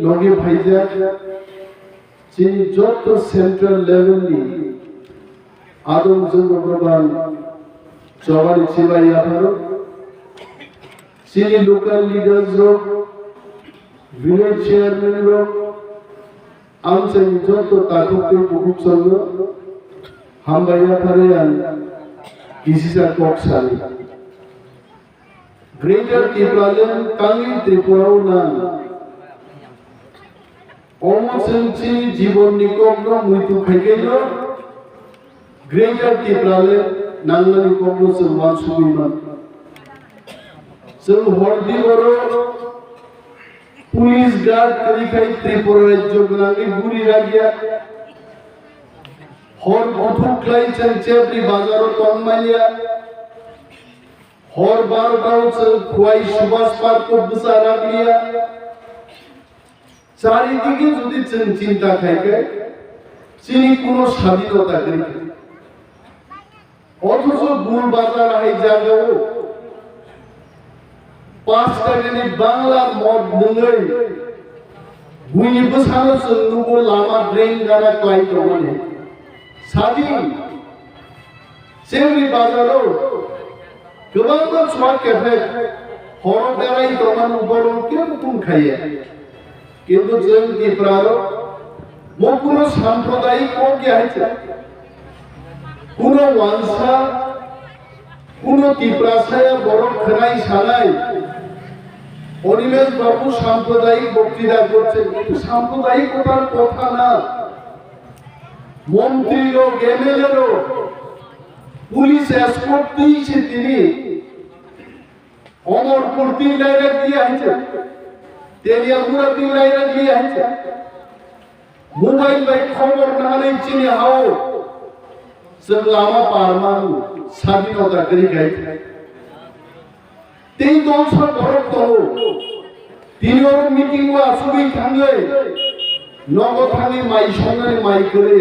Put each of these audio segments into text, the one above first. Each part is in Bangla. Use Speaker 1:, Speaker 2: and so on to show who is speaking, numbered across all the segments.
Speaker 1: লগে ভাইজা যিনি যত সেন্ট্রাল লেভেলনি আদম জনগণ চবারি চিবাই আঠারো যিনি লোকাল লিডার্স হোক ভিলেজ চেয়ারম্যান হোক আমচাই যত তাকুকে বহুত চন্দ্র হামবাইয়া থারে আন কিসিসা কক্সালি গ্রেটার ত্রিপুরালেন কাঙ্গি ত্রিপুরাও না অমসেনচি জীবন নিকগ্ন মৃত্যু খাইকেল গ্রেটার ত্রিপুরালেন নাঙ্গা নিকগ্ন সমান সুবিমান जों हरदी बरो पुलिस गार्ड करिखाय त्रिपुरा राज्य गनांगि गुरि रागिया हर गथुक्लाय जों चेब्रि बाजाराव तंमालिया हर 12टाव जों खुवाई सुभाष पार्कखौ बुसा रागिया चारिदिके जुदि जों चिंता खायखाय जोंनि कोनो स्वाधीनता गैया अथच गुल बाजार हाय जागायाव 5 টাকাनि बांला मद नङै बयनिबो सानो जों नुगो लामा ड्रेन गाना क्लाइ दंमोन सादिन सेवरि बाजाराव गोबां मानसिया केफे हर बेराय दंमोन उबरो केम बुंखायो किन्तु जों त्रिपुरायाव मकुनो साम्प्रदायिक गैया कुनो वांसा कुनो त्रिपुरासाया बर' खोनाय सानाय অনিমেষ বাবু সাম্প্রদায়িক বক্তৃতা করছেন কিন্তু সাম্প্রদায়িকতার কথা না মন্ত্রীরও এমএলএরও পুলিশ এসকর্ট দিয়েছে তিনি অমরপুর 3 লাইনে দিয়ে আছে তেলিয়ামুড়া 3 লাইনে দিয়ে আছে মোবাইল বাই খবর না নেই চিনি হাও जों लामा पारमानु स्वाधीनता करिखाय तेई दलसा बरफ दल तिनिओ मिटिंग वा सुबि थाङै नगद थाङै माइ संनानै माइ करे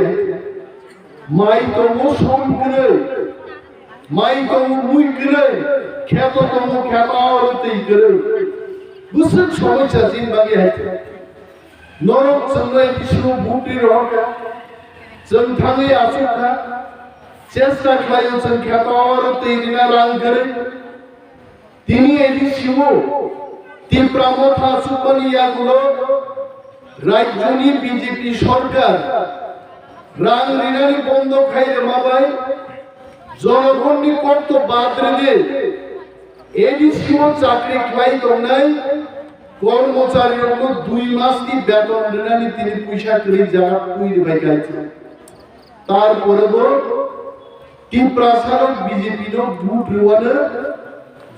Speaker 1: माइ दङ सम करे माइ दङ मुइ करे खेत दङ खेत आरो दै करे बुसुन समस्या जिन बागि हाय नरक संनाय बिसु बुटि रहका जों थाङै आसुखा চেষ্টা খাইও जों खेत आरो दै दिना रां करे তিনি এদি শিব ত্রিপুরা মথা সুপানিয়াগুলো রাজ্যনি বিজেপি সরকার রাং রিনানি বন্ধ খাইলে মাবাই জনগণনি কত বাদরে দে এদি শিব চাকরি খাই দংনাই কর্মচারীর 2 মাস দি বেতন রিনানি তিনি পয়সা করে জায়গা কইরে ভাই গাইছে তারপরে বল ত্রিপুরা সরকার বিজেপি নো ভোট রিওয়ানে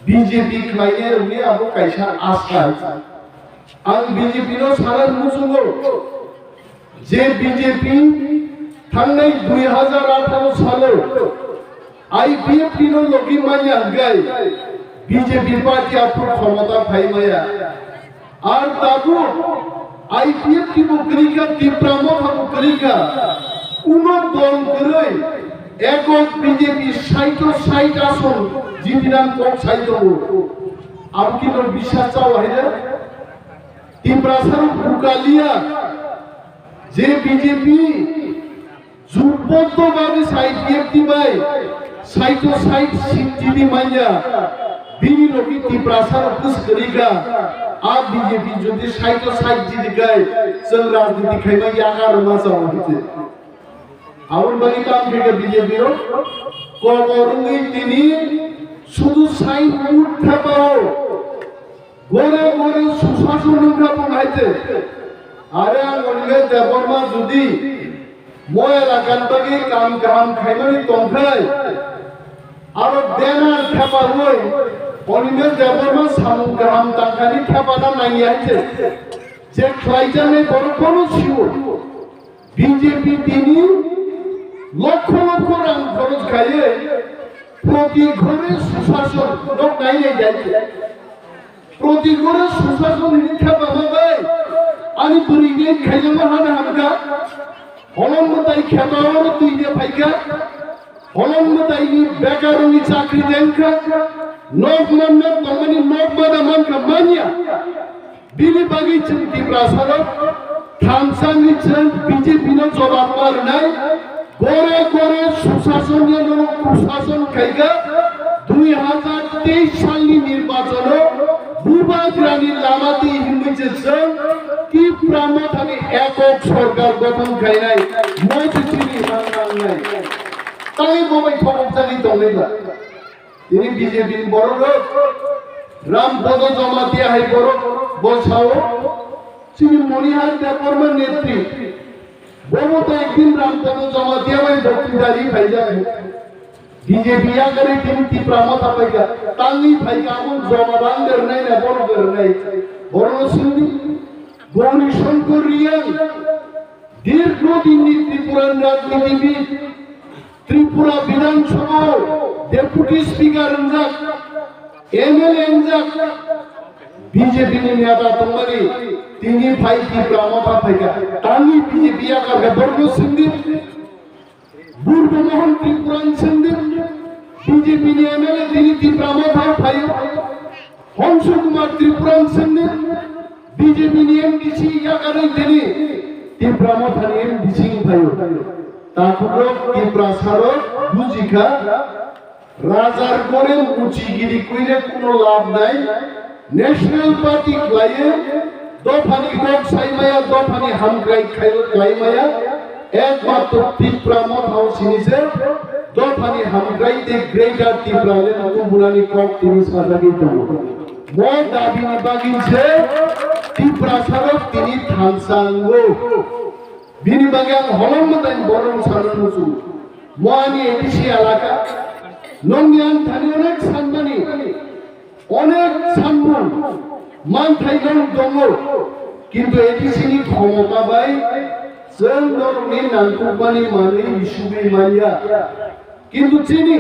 Speaker 1: बीजेपी खाइने उनि आबो कायसा आस्था आं बीजेपी नो सारा मुसुंगो जे बीजेपी थांनाय 2018 सालो आईपीएफ नो लोगि मानिया गाय बीजेपी पार्टी आपको क्षमता फाइमाया আর তাবু आईपीएफ की मुकरिका ত্রিপুরা मुकरिका কোনো দল করে একক বিজেপি 60 আসন জিতিনান কোক সাইতো আর কি তোর বিশ্বাস চাও হাইরা ত্রিপুরাসার বুকালিয়া যে বিজেপি জুটবদ্ধভাবে সাইপিএফটি বাই 60 সিট জিতি মাইয়া বিনি লোকি ত্রিপুরাসার কুছ করিগা আর বিজেপি যদি 60 জিতি গায় जों রাজনীতি খাইবা 11 মাস হইছে আউন বাকি কাম থেকে বিজেপির কবরঙ্গি তিনি শুধু সাইন উঠতে পাও গোরে গোরে সুশাসন উঠাবো হাইতে আরে আঙ্গলে দেবর্মা যদি মই এলাকার বাকি কাম কাম খাইমানি তংখাই আর দেনার খেপা হই অনিমে দেবর্মা সামু কাম তাখানি খেপানা নাই আইছে যে খাইজানে বড় কোনো ছিল বিজেপি তিনি লক্ষ লক্ষ রাং খরচ খাইয়ে প্রতি ঘরে সুশাসন লোক নাই যাচ্ছে প্রতি ঘরে সুশাসন নিখা বাবাই আমি বুড়িগে খাইজমা হানা হামকা হলমতাই খেতাওর তুই যে পাইকা হলমতাই বেকারনি চাকরি দেনকা নক নাম তমানি নক বাদা মানকা মানিয়া বিনি বাগিয়েছেন ত্রিপুরা সারক থামসাং নিচ্ছেন বিজেপি না জবাব পার নাই গড়ে গড়ে সুশাসন কুশাসন খাইগা 2023 সালের নির্বাচন বুবাগ্রানি লামাতি হিন্দুছেন ত্রিপুরা মথানি একক সরকার গঠন খাই নাই মজুরি মাননান নাই তাই ববাই খবর জানি তলেবা তিনি বিজেপির বড় লোক রামপদ জমাতিয়া হাই বড় বসাও তিনি মনিহার দেববর্মার নেত্রী বলতো একদিন রামপদ জমাতিয়া ভাই বক্তৃতারি ভাই যাবে বিজেপি আগারে তিনি ত্রিপুরা মাথা পাইকা তাঙ্গি ভাইকা আমন জমাদানদের নাই না বড়দের নাই বড় সিন্ধি গৌরী শঙ্কর রিয়াং দীর্ঘদিন ত্রিপুরার রাজনীতিবিদ ত্রিপুরা বিধানসভা ডেপুটি স্পিকার এনজাক এমএলএ এনজাক বিজেপি নেতা তোমারি তিনি ভাই ত্রিপুরা মাথা পাইকা তাঙ্গি বিজেপি আগারে বড় সিন্ধি বুর্বমোহন ত্রিপুরান সিন্ধি বিজেপি এমএলএ তিনি ত্রিপুরা মাথা ভাই হংস কুমার ত্রিপুরান সিন্ধি বিজেপি এমডিসি আগারে তিনি ত্রিপুরা মাথা এমডিসি ভাই তারপর ত্রিপুরা সারক বুঝিখা রাজার করে মুচিগিরি কইরে কোনো লাভ নাই ন্যাশনাল পার্টি ক্লাইয়ে দফানি কক সাইমায়া দফানি হামগ্রাই ক্লাইমায়া একমাত্র ত্রিপুরা মাথা সিনিসে দফানি হামগ্রাই দে গ্রেটার ত্রিপুরা বুলানি কক তিনি সাজাগি তো মো দাবি বাগিনছে ত্রিপুরা সারক তিনি থানসাঙ্গো বিনি বাগান হলমদান বরং সারানুসু মোয়ানি এডিসি এলাকা নঙ্গিয়ান থানি অনেক সানমানি অনেক সানমন মান থাইগন দङ কিন্তু এডিসিনি ক্ষমতা বাই जों दरनि नांगौबानि माने इशुबि मानिया কিন্তু চিনি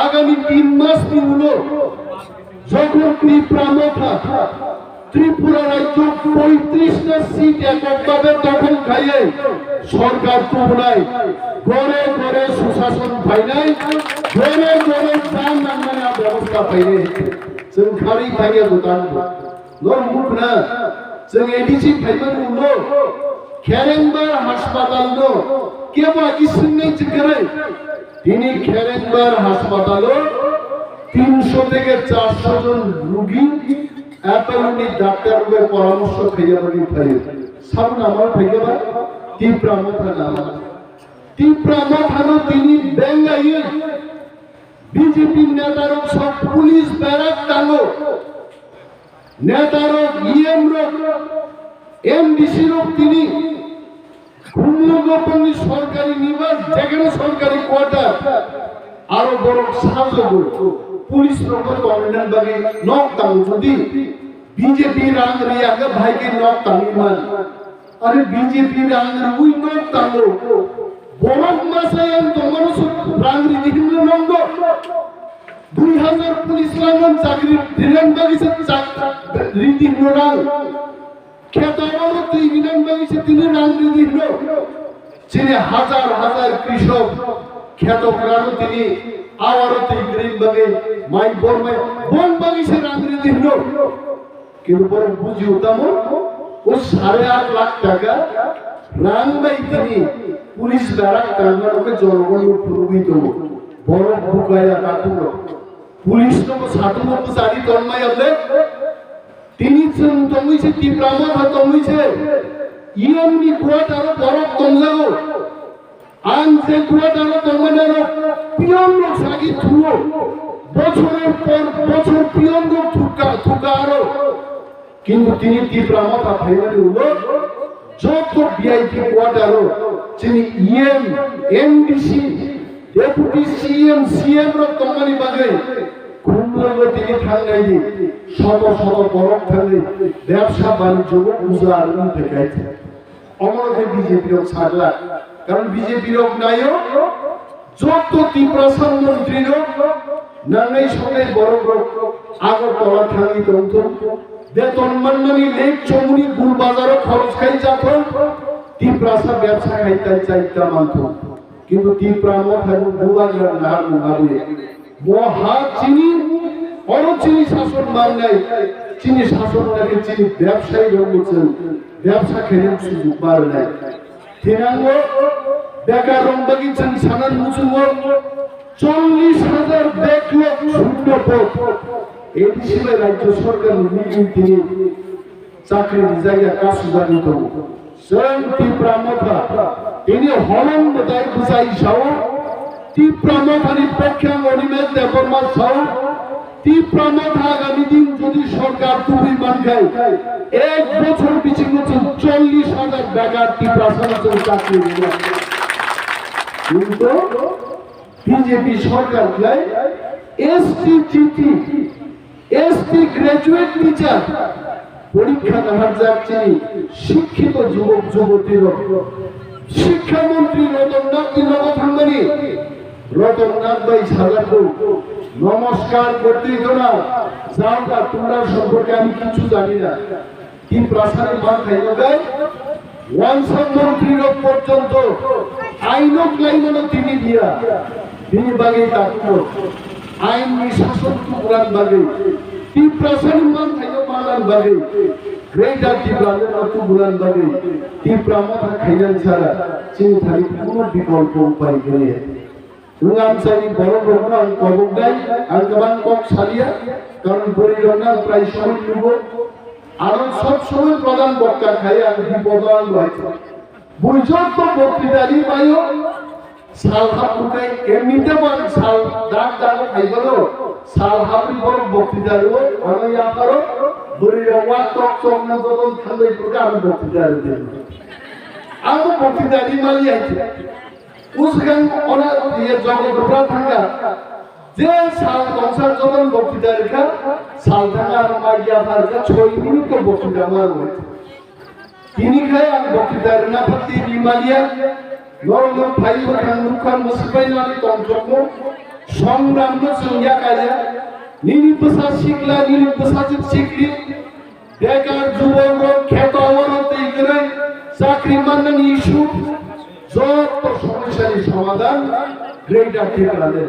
Speaker 1: আগামী 3 মাসनि उनाव যখন ত্রিপুরা মাথা ত্রিপুরা রাজ্য 35টা সিট এককভাবে দখল খাইয়ে সরকার কোবনাই গড়ে গড়ে সুশাসন পাই নাই গড়ে গড়ে দাম নামানা ব্যবস্থা পাই নাই जों খালি খাইয়া দোকান নর মুখ না जों এডিসি ফাইবার উনো খেরেংবার হাসপাতাল নো কেবা ইসিননাই চিকরে তিনি খেরেংবার হাসপাতাল 300 থেকে 400 জন রোগী এতনি ডাক্তারের পরামর্শ খাইয়া বলি ফাই সামনে আমার ভাইবা ত্রিপুরা মাথা নাম ত্রিপুরা মাথা নো তিনি বেঙ্গাইয়ে বিজেপি নেতারক সব পুলিশ ব্যারাক টানো নেতারক ইএম রক এমডিসি রক তিনি ঘুমলগপনি সরকারি নিবাস যেখানে সরকারি কোয়ার্টার আরো বড় সাহায্য পুলিশ রক কমান্ডার বাগে নক তাং যদি বিজেপি রাং রিয়াকে ভাইকে নক তাংমান আরে বিজেপি রাং রুই নক তাংলো বড়ক মাসায়ান তোমার রাং রিদিহিমলে নন্দ 2000 পুলিশ লাগান চাকরি দিলেন বাগিছে রীতি নোরাং খেতাবারও তুই বিধান বাগিছে তিনি রাং রিদিহিল যিনি হাজার হাজার কৃষক খেতকরানো তিনি আবারও তুই গ্রিন বাগে মাই বর্মাই বন বাগিছে রাং রিদিহিল কিন্তু বড় বুঝি উতাম ও 8.5 লাখ টাকা রাং বাই তিনি পুলিশ দ্বারা কারণকে জনগণ প্রভাবিত বড় বুকায়া কাকুর পুলিশ তো সাতমত সারি তন্ময় হলে তিনি তমিছে ত্রিপুরা মাথা তমিছে ইএমনি কোয়াটারো বড় তমজাগো আনসে কোয়াটারো তমনারো পিয়ন সাগি থুও বছরের পর বছর পিয়ন থুকারো কিন্তু তিনি ত্রিপুরা মাথা ভাইবানি হলো যত ভিআইপি কোয়াটারো যিনি EM MDC deputy CM CM র কোম্পানি বাগে কুমলগ তিনি থাঙ্গাইনি শত শত বরক থাঙ্গাই ব্যবসা বাণিজ্য উজার দেখাইছে অমরকে বিজেপি র ছাড়লা কারণ বিজেপি র নাইও যত ত্রিপুরা মন্ত্রী র নাঙ্গাই সঙ্গে বড় বড় আগরতলা থাঙ্গি তন্ত বেতন মানমানি লেক চমুনি গুল বাজারও খরচ খাই যাত ত্রিপুরা ব্যবসা খাইতে চাইতা মানত কিন্তু ত্রিপুরা মাথা বুবাগরা নাম নাবে মহা চিনি অরচিনি শাসন মান নাই চিনি শাসনটাকে চিনি ব্যবসায়ী রঙছেন ব্যবসা খেলেন সুযোগ পার নাই তিনাঙ্গ বেকার রংবাগিছেন সানান মুসুম 40,000 ব্যাকলগ শূন্য পদ এই হিসেবে রাজ্য সরকার মিটিং তিনি চাকরির জায়গা কাজ জানিত স্বয়ং ত্রিপুরা মথা তিনি হলন বোধহয় বুঝাই সহ ত্রিপুরা মথানি পক্ষে অনিমেষ দেববর্মা সহ ত্রিপুরা মথা আগামী দিন যদি সরকার তুমি মান খায় 1 বছর পিছিয়ে 40,000 বেকার ত্রিপুরা সমাজের চাকরি কিন্তু বিজেপি সরকার চায় এসটি গ্রাজুয়েট টিচার পরীক্ষা দেওয়ার যাচ্ছে শিক্ষিত যুবক যুবতীর শিক্ষামন্ত্রী রতননাথ ভাই সাজাপুর নমস্কার করতে না যাওটা তোমরা সম্পর্কে আমি কিছু জানি না কি প্রাসাদের মান খাইল দেয় ওয়ানসাম মন্ত্রীর পর্যন্ত আইনক লাইনও তিনি দিয়া তিনি বাগে ডাক্তার আইন শাসন পুরান বাগে কি প্রাসাদের মান খাইল মানান বাগে গ্রেটার ত্রিপুরার মতো পুরান বাগে ত্রিপুরা মাথা খাইলেন ছাড়া চিন্তার কোনো বিকল্প উপায় নেই উঙ্গাম চাই বড় বড় কবক দেয় আর গবান কক সালিয়া কারণ পরিজনা প্রায় সময় নিব আর সব সময় প্রধান বক্তা খাই আর বিপদান রয়েছে বুঝত তো বক্তৃতারি পাইও সাল হাপুকে এমনিতে বল সাল দাগ দাগ খাইবলো সাল হাপি বড় বক্তৃতারো অনয়া করো বরিরওয়া টক টক না যখন থাকবে পুরো আমি বক্তৃতার দেব আমি বক্তৃতারি মালি আছে উসগান ওনা দিয়ে জগৎ পুরা থাকা যে সাল সংসার যখন বক্তৃতা রেখা সাল থাকা আর মাইয়া ফারকা 6 মিনিট তো বক্তৃতা আমার হয়েছে তিনি খায় আমি বক্তৃতা না পাতি বিমালিয়া নরম ফাইল খান মুখান মুসবাই নালি তন্ত্রম সংগ্রাম সংজ্ঞা কাজে নিরিপসা শিখলা নিরিপসা শিখলি বেকার যুবক খ্যাত অবরতে করে চাকরি মানন ইস্যু যত সমস্যার সমাধান গ্রেটার ত্রিপুরাদের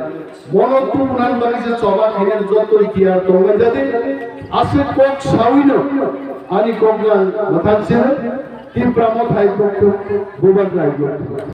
Speaker 1: মনতু পুরান বাড়িতে চবা খেলের যত ইতিহাস তোমরা যাতে আছে কক সাউইন আনি কমলান মাথাচ্ছে ত্রিপুরা মথায় পক্ষ গোবাক রায়